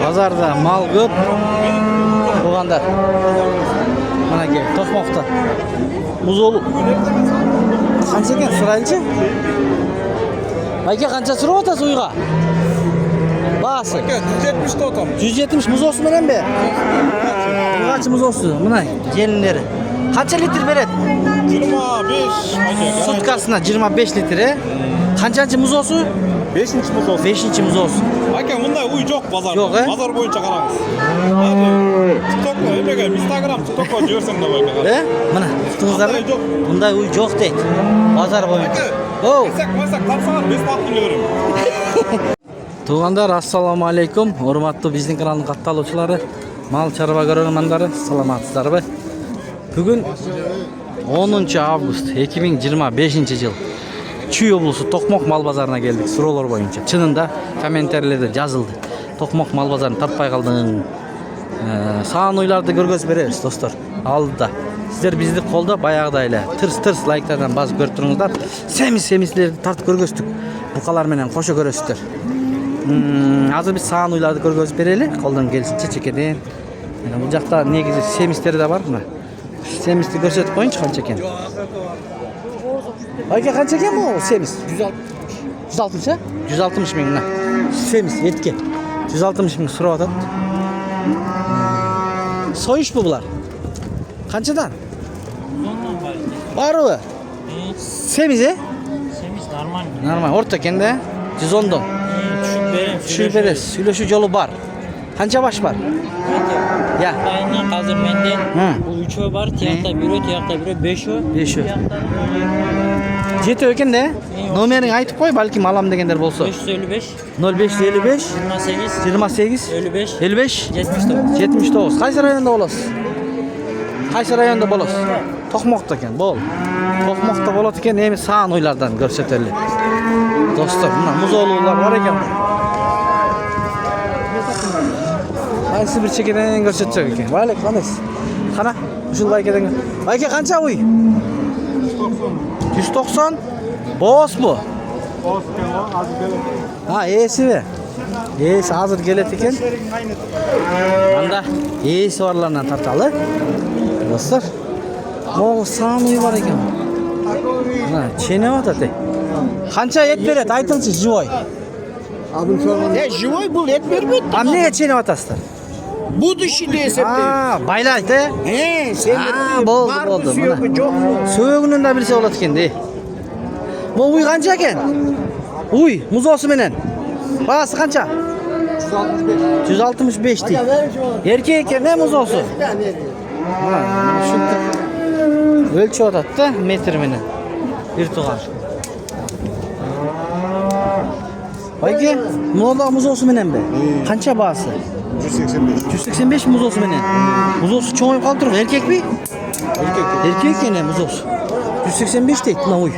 Pazarda mal көп. Туғандар. Mana ke, To'qmoqda. Muzolu. Qancha ekan siraychi? Aka qancha surib o'tasiz uyga? Basi. Aka 170 ta otam. 170 muzosu bilan be. Qancha muzosu? Mana gelinleri. Qancha litr beradi? 25 aka. Sutkasına 25 litre. Qanchанчы muzosu? 5-chi muzosu. 5-chi muzosu. Aka bunday uy yo'q bozorda. Yo'q, he? Bozor bo'yicha qaramiz. Hadi TikTok'da, emaga Instagram, TikTok'da ko'rsin da aka. Mana tutingizlar. Bunday uy yo'q deydi. Bozor bo'yicha. Oh. Masak qarsalar 5 baht biliyorum. Tuğanlar assalomu alaykum. Hurmatli bizning kanalning qattaloqchilari, mal chorva ko'rarmandari, salomatsizlarmi? Bugun 10 avgust 2025-yil. Чүй облысы Тоқмоқ мал базарына келдік сұраулар бойынша. Чынында комментарийлерде жазылды. Тоқмоқ мал базарын тартпай қалдың. Саған ойларды көргөз береміз, достар. Алдыда. Сіздер бізді қолда баяғыда эле тырс лайктардан базып көріп тұрыңыздар. Семислерді тартып көргөздік. Бұқалар менен қоша көрөсіздер. Азыр біз саған ойларды көргөз берели, қолдан келсинче чекеден. Бұл жақта негізі семистер де бар мына. Семисти көрсетіп қойыншы қанша екен. Aka qancha ekan bu semiz? 160 ha? 160 ming. Semiz etke. 160 ming so'rab atadi. So'yish bu bular. Qanchadan? 110 dan Barmi? Semiz e? Semiz normal. Normal, o'rta ekanda. 110 dan. Tushib berasiz. Suylashuv yo'li bor. Qancha bosh bor? Ya. Aynan hozir menda bu 3 bor, tiyaqda 1, tiyaqda 1, 5. 5. Жеті екен де. Номерін айтып қой, бәлкім алам дегендер болса. 555 0555 28 55 55 55 79. Қайсы районда боласыз? Қайсы районда боласыз? Тоқмоқта екен, бол. Тоқмоқта болады екен, еме саған ойлардан көрсетелі. Достар, мына музолулар бар екен. Қайсы бір чекеден көрсетсек екен. Байлық, қанайсыз? Қана, үшіл байкеден. Байке қанша ой? 190. Boz bu. Boz ekan, hozir keladi. Ha, esi mi? Esi hozir keladi ekan. Manda esi borlardan tartalı. Dostlar. Bu sami var ekan. Ha, chene otadi. Qancha et beradi? Aytingchi, jivoy. Живой был, et bermedi. Ham nega chene otasizlar? Будущий esep. Ha, baylaydi. Sen Bo'ldi. So'yug'ini da bilsa bo'ladi ekan-da. Bu uy qancha ekan? Uy, muzosi bilan. Bahasi qancha? 165 deydi. Erkek ekan, ne muzosi? Ha, shunday. O'lchab otadi-da, metr bilan. Bir tug'an. Aka, muzoda muzosi bilan be. Qancha bahasi? 185. 185 muzosi bilan. Muzosi cho'ng'ib qolib turib, erkakmi? Erkek yana muzosi. 185 deydi, mana uy.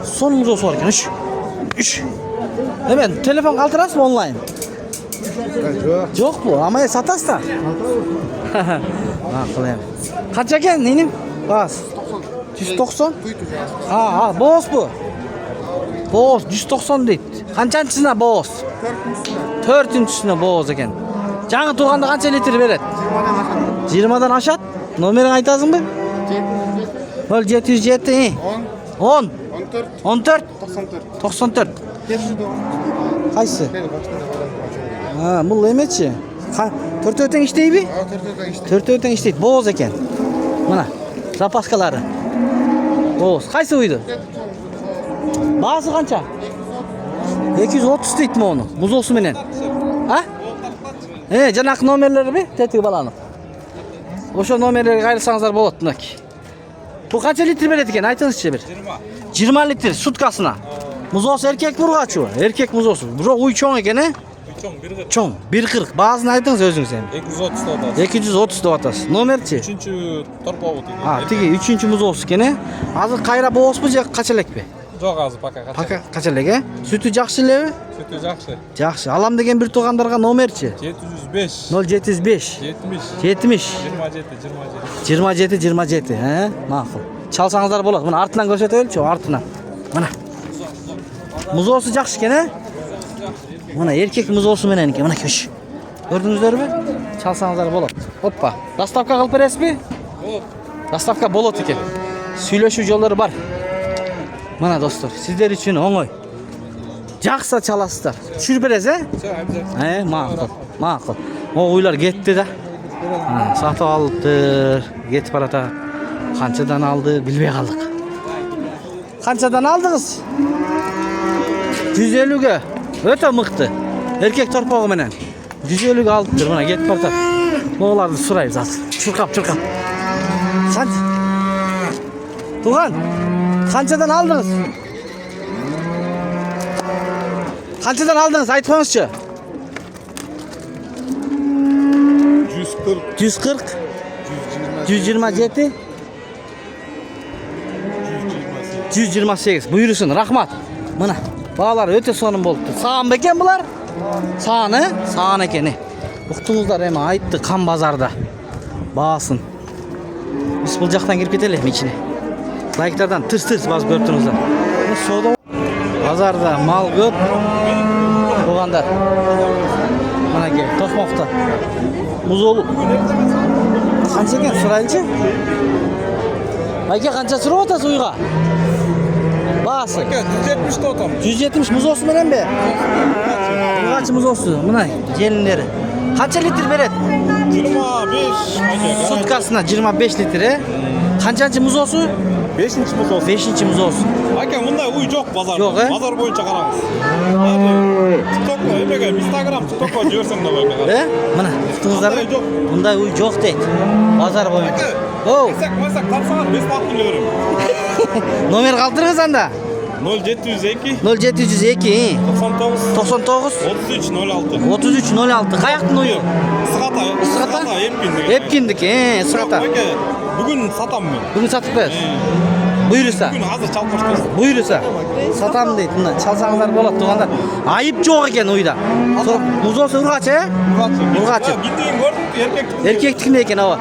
Son muzosi var ekan. Ish. Hemen telefon qaltirasizmi onlayn? Yo'q bu, ama satasizlar. Ha, qilayım. Qancha ekan, nening? Bas. 190. Ha, boz bu. Boz 190 deydi. Qanchanchısına boz? 4-chisine boz ekan. Жаңы туғанда қанша литр береді? 20-дан ашады. Номерін айтасың ба? 0707 10 14 94. Қайсы? Ha, бұл еметші. Төрт-өтен іштей бе? Төрт-өтен іштейді. Боз екен. Мына, запаскалары. Боз. Қайсы ойды? Бағасы қанша? 230 deydi mi onu? Muzosu menen. Ha? Жанакы номерлери бе? Тетиги баланы. Ошо номерлерге кайрылсаңыздар болот мынакей. Бул канча литр берет экен? Айтыңызчы бир. 20 литр суткасына. Музоосу эркек бургачу? Эркек музоосу. Бирок уй чоң экен, э? Чоң, 140. Баазын айтыңыз өзүңүз эми. 230 та атасыз. 230 деп атасыз. Номерчи? 3-чү торпобу дейт. А, тиги 3-чү музоосу экен, э? Азыр кайра боосбу же кача элекпи? Жок азыр пока кача. Пока кача элек, э? Сүтү жакшы элеби? Sütü жакшы. Жакшы. Алам деген бир туугандарга номерчи? 705 075 70 27 27, he? Maqul. Çalsаңыздар болот. Мына артынан көрсөтөлчү, артынан. Мына. Музоосу жакшы экен, э? Мына эркек музоосу менен экен, мына көш. Gördünüzlermi? Çalsanızlar bolot. Hoppa. Dastavka kılıp beresizmi? Dastavka bolot eкен. Сүйлөшүү жолдору бар. Мына достор, сиздер үчүн оңой. Жакса чаласыздар. Түшүрүп бересиз, макул. Макул. Огуйлар кетти да. Сатып алыптыр. Кетип барата. Канчадан алды, билбей калдык. Канчадан алдыңыз? 150ге. Өтө мыкты. Эркек торпогу менен. 150ге алыптыр. Мына кетип барата. Оголарды сурайбыз азыр. Чуркап. Канча? Туган, канчадан алдыңыз? Канчадан алдыңыз? Айтып коңузчу. 140. 127. 128. Буйрусын, рахмат. Мына, баалар өтө сонун болуптур. Саан бекен булар? Саан экен. Уктуңуздар эми айтты кан базарда. Баасын. Биз бул жактан кирип кетели ичине. Лайктардан тырс басып көрүп туруңуздар. Соода базарда мал көп. Тугандар. Мына кел, токмокто. Музолу. Канча экен сурайлычы? Байке канча сурап атасыз уйга? Баасы. 170 тотам. 170 музосу менен бе? Качы музосу? Мына келиндери. Канча литр берет? 25. Суткасына 25 литр. Канчанчы музосу? 5-нчи музосу. 5-нчи музосу. Ака, мындай уй жок базарда. Жок, Базар боюнча караңыз. TikTok'та эмеге Instagram TikTok'ка жиберсең да байка. Мына, туңуздар. Мындай уй жок дейт. Базар боюнча. Оу. Масак тапсаңар 5 бат берем. Номер калтырыңыз анда. 0702 0702 99 33 06. 3306. Каяктын уйу? Сыгата. Эпкиндик, сыгата. Бүгүн сатам мен. Бүгүн сатып бересиз. Буйруса. Бүгүн азыр чалпаштайсыз. Буйруса. Сатам дейт. Мына чалсаңыздар болот тугандар. Айып жок экен уйда. Музоосу ургачы, Ургачы. Гидейин көрдүм, эркектик. Эркектикинде экен ооба.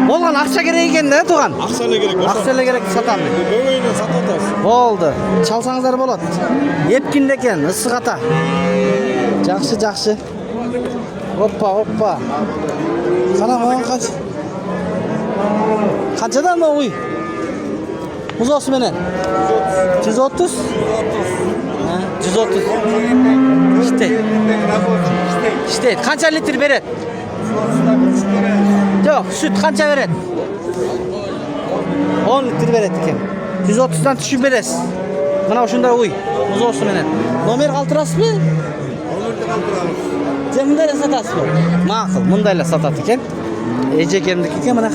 Болгон акча керек экен да туган. Акча эле керек. Акча эле керек сатам дейт. Бөгөйүнөн сатып атабыз. Болду. Чалсаңыздар болот. Эпкинде экен, ысык ата. Жакшы. Оппа. Кана могу канча? Канчадан уй? Музоосу менен? 130. 130. İşte kança litre berет? Yok, süt kança berет? 10 litre berет eкен. 130'dan түшүп бересиз. Мына ушундай уй, музоосу менен. Номер калтырасызбы? Номерди калтырабыз. Сен мындай эле сатасызбы? Макул, мындай эле сатат экен. Эжекемдики экен мына.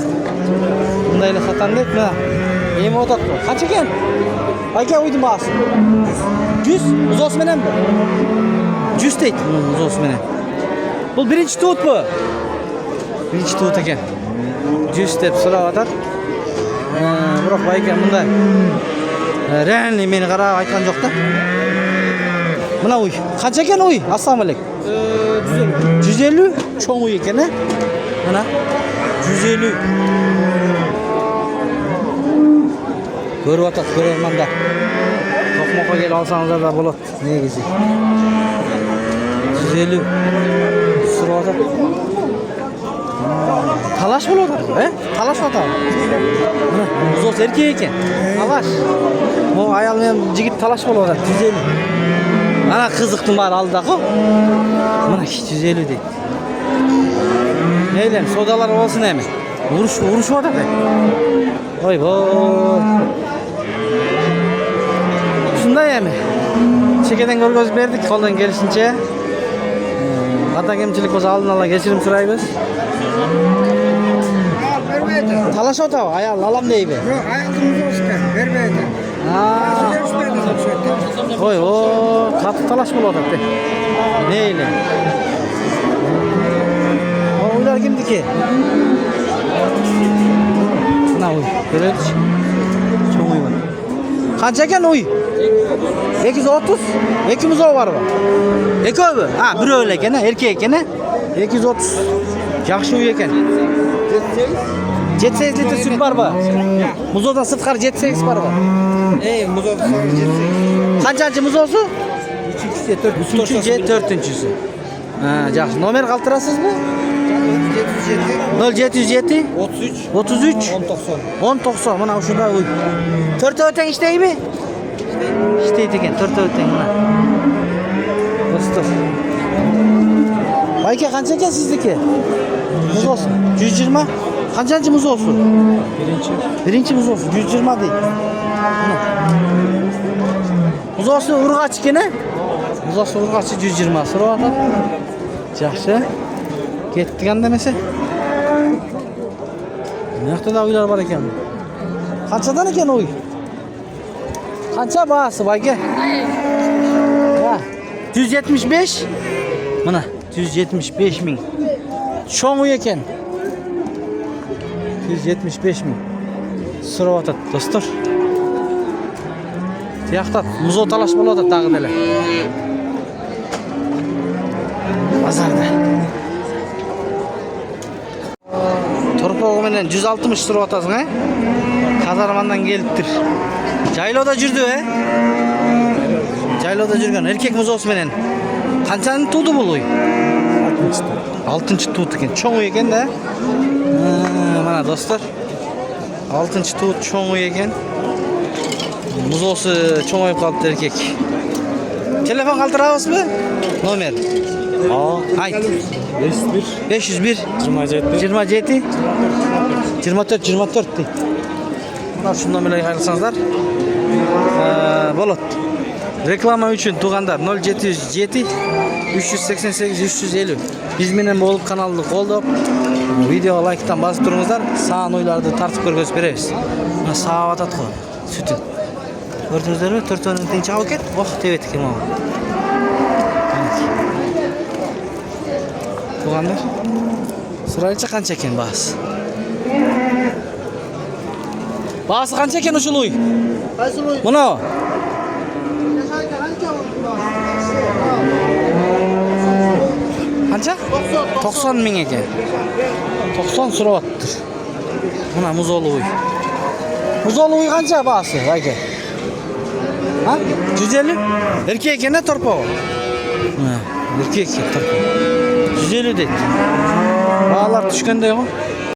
Мындай эле сатам дейт, мына. Эми отат. Канча экен? Айка уйдун баасы. 100 музоосу мененби? 100 дейт музоосу менен. Бул биринчи туутпу? Биринчи туут экен. 100 деп сурап атат. Бирок байке мындай. Реально мени карап айткан жок да. Мына уй. Канча экен уй? Ассаламу алейкум. 150 чоң уй экен, Мына 150. Көрүп атат көрөрмандар. Токмокко келип алсаңыздар да болот. Негизи. 150. Сурап атат. Талаш болот, Талаш атат. Мына музоос эркек экен. Талаш. Могу аял менен жигит талаш болуп атат. 150. Ана кызыктын баары алдыда-го. Мына 150 дейт. Мейлен, содалар болсун эми. Урушуп атат. Ойбой. Ушундай эми. Чекеден көргөзүп бердик, колдон келишинче. Ката кемчилик болсо алдын ала кечирим сурайбыз. Талашып атабы? Аял алам дейби? Жок, аялдын музоосу бербейди. Ой, катык талаш болуп атат. Мейли. Уйлар кимдики? Мына уй, көрөчү. Чоң уй бар. Канча экен уй? 230? 2 музоо барбы? Экөөбү? Бирөө эле экен, эркек экен, 230. Жакшы уй экен. 7-8 литр сүт барбы? Музоодан сырткары 7-8 барбы? Музоосу 7-8. Канчанчы музоосу? 3-4. 3-4-4-чүсү. Жақсы. Номер қалтырасызбы? 0707 33 1090. Мына ушунда уй. Төртөө тең иштейби? İşteydi ekan, төртөө тең мына. Достор. Байке қанша екен сіздікі? Мұз olsun. 120. Қаншанчы мұз olsun? Birinci мұз olsun. 120 дейді. Мұз olsun ұрғач екен, Мұз olsun ұрғачы 120. Сұрап атам. Жақсы. Кеттік андамесе. Мынақта да уйлар бар екен. Қаншадан екен ой? Қанша бағасы байке? 175. Мына 175 мың. Çoğu екен. 175 мың. Сұрап атат, достор. Тияқтат, мұзо талаш болып атат тағы деле. Базарда. Торпоғы менен 160 сұрап атасың, Казармандан келіптір. Жайлода жүрді, Жайлода жүрген. Еркек мұзосы менен. Қаншаны туды бұл ой? 6-шы туды екен. Çoğu екен, да? Мана, достар. 6-шы туды çoğu екен. Мұзосы çoğuyып қалыпты еркек. Телефон қалтырабыз бі? Номер. Айт. 501 27 24 дейді. Şu номерлерге қайырсаңыздар. Болот. Реклама үшін туғандар 0707 388 350. Biz менен болып каналды қолдап, видеоға лайктан басып тұрыңыздар. Саған ойларды тартып көргөзіп береміз. Мына сағап атат қой, сүтін. Көрдіңіздер ме? Төртөөнүн тең чагып кет. Ох, тебет екен маған. Туғандар. Сұрайынша қанша екен бағасы? Бағасы қанша екен ұшыл ой? Мұнау? Қанша? 90 мың екен. 90 сұрап аттыр. Мұна мұзолы ой. Мұзолы ой қанша бағасы? Байке? 150? Ерке екен не торпа? Ерке екен торпа. 150 дейді. Бағалар түшкендей ғой.